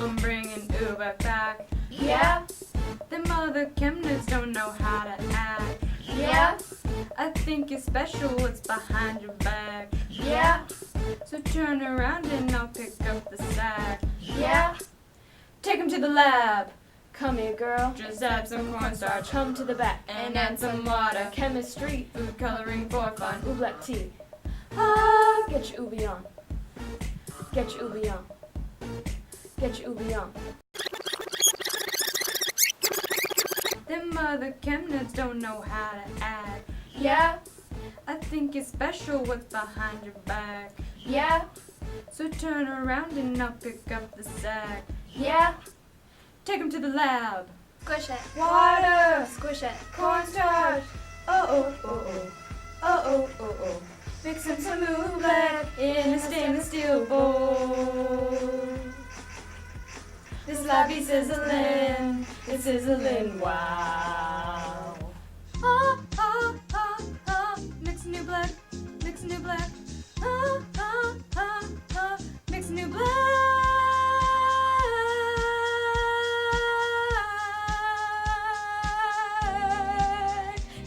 I'm bringing Oobleck back. Yeah, Them other chem nerds don't know how to act. yeah, I think you're special, what's behind your back? yeah, So turn around and I'll pick up the sack. yeah. Take him to the lab. Come here, girl. Just add some cornstarch Come to the back and add some water. Chemistry, Food coloring for fun. Oobleck tea. Ah, get your Ooby on. Get your Ooby on. Get your Ooby on. Them other chem nerds don't know how to act. Yeah, I think you're special, what's behind your back? yeah, So turn around and I'll pick up the sack. yeah. Take him to the lab. Squish it. Water. Squish it. Cornstarch. Oh, oh, oh, oh. Oh, oh, oh, oh. Mixing some Oobleck in a stainless steel bowl. This lab be sizzling. It's sizzling. Wow. Ah, ah, ah, ah. Mix new black. Mix new black. Ah, ah, ah, ah. Mix new black.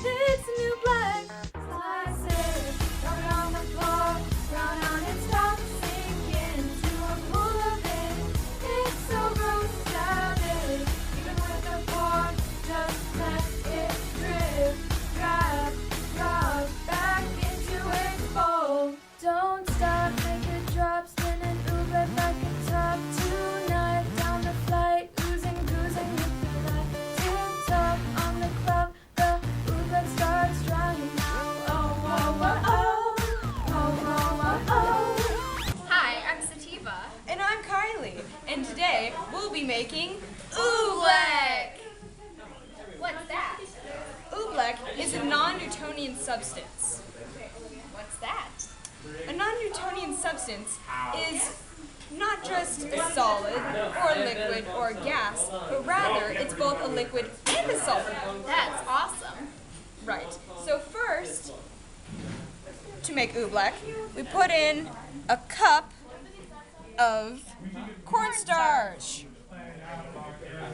It's new black. Slice it. Rub it on the floor. Round on its top. Sink into a pool of it. It's so gross, savage. Even with a fork, just let it drip. Drop back into its bowl. Don't stop, make it drop, spinning Oobleck back and top tonight. Down the flight, oozing, with the light. Tip top on the cloud, the Oobleck starts drying now. Oh, oh, oh, oh, oh, oh, oh, oh. Hi, I'm Sitivia. And I'm Keiley. And today we'll be making Oobleck! What's that? Oobleck is a non-Newtonian substance. What's that? A non-Newtonian substance is not just a solid or a liquid or a gas, but rather it's both a liquid and a solid. That's awesome. Right. So first, to make Oobleck, we put in a cup of cornstarch.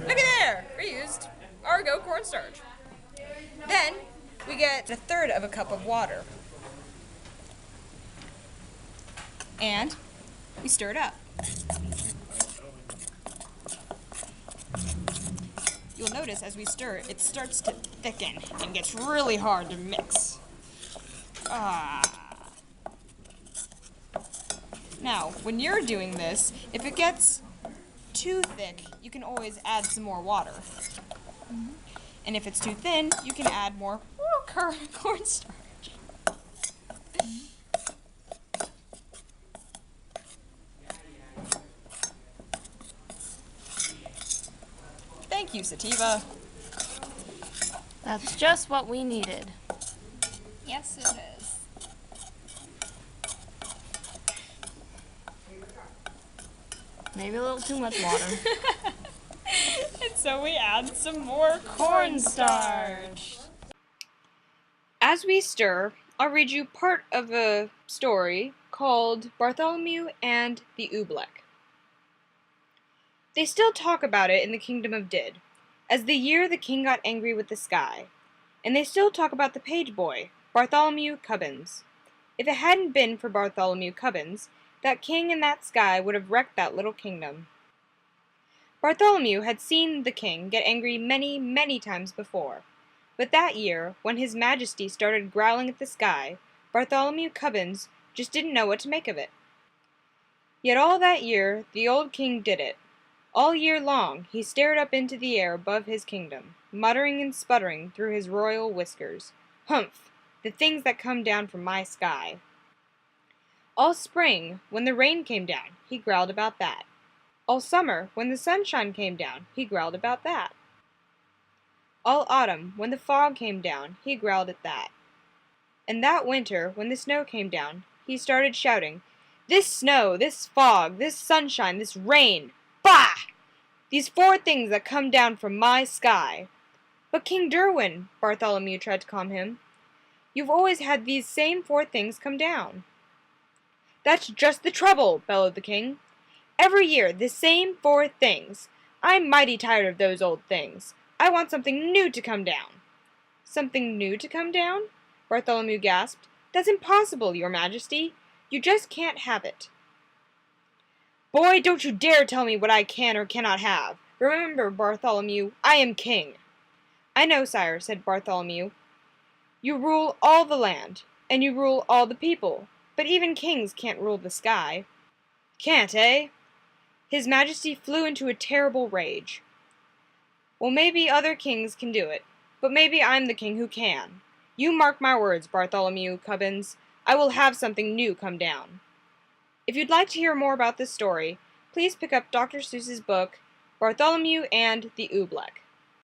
Look at there! Reused Argo cornstarch. Then we get a third of a cup of water. And we stir it up. You'll notice as we stir, it starts to thicken and gets really hard to mix. Now, when you're doing this, if it gets too thick, you can always add some more water. And if it's too thin, you can add more cornstarch. Thank you, Sitivia. That's just what we needed. Yes, it is. Maybe a little too much water. And so we add some more cornstarch. As we stir, I'll read you part of a story called Bartholomew and the Oobleck. They still talk about it in the kingdom of Did, as the year the king got angry with the sky. And they still talk about the page boy, Bartholomew Cubbins. If it hadn't been for Bartholomew Cubbins, that king and that sky would have wrecked that little kingdom. Bartholomew had seen the king get angry many, many times before. But that year, when his majesty started growling at the sky, Bartholomew Cubbins just didn't know what to make of it. Yet all that year, the old king did it. All year long, he stared up into the air above his kingdom, muttering and sputtering through his royal whiskers. Humph! The things that come down from my sky. All spring, when the rain came down, he growled about that. All summer, when the sunshine came down, he growled about that. All autumn, when the fog came down, he growled at that. And that winter, when the snow came down, he started shouting, "This snow, this fog, this sunshine, this rain! Bah! These four things that come down from my sky." "But King Derwin," Bartholomew tried to calm him, "you've always had these same four things come down." "That's just the trouble," bellowed the king. Every year, the same 4 things. I'm mighty tired of those old things. I want something new to come down." "Something new to come down?" Bartholomew gasped. "That's impossible, your majesty. You just can't have it." "Boy, don't you dare tell me what I can or cannot have. Remember, Bartholomew, I am king." "I know, sire," said Bartholomew. "You rule all the land, and you rule all the people, but even kings can't rule the sky." "Can't, eh?" His Majesty flew into a terrible rage. "Well, maybe other kings can do it, but maybe I'm the king who can. You mark my words, Bartholomew Cubbins, I will have something new come down." If you'd like to hear more about this story, please pick up Dr. Seuss's book, Bartholomew and the Oobleck.